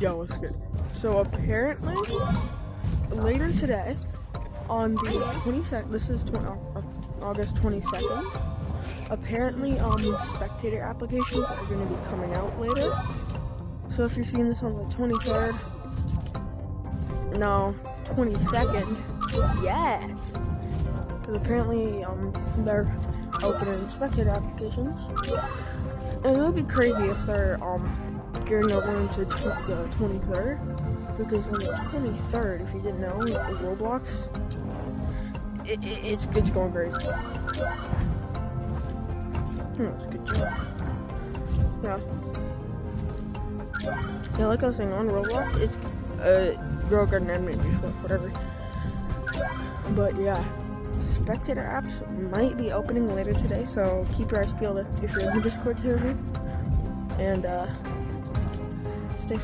Yo, what's good? So apparently, later today, on the 22nd, this is August 22nd, apparently spectator applications are going to be coming out later. So if you're seeing this on the 23rd, no, 22nd, yes! Because apparently they're opening spectator applications. And it would be crazy if they're gearing over into the 23rd, because on the 23rd, if you didn't know, Roblox, it's going crazy. It's a good job. Yeah, like I was saying, on Roblox, it's Girl Garden Animated, whatever. But yeah, spectator apps might be opening later today, so keep your eyes peeled if you're in the Discord server. And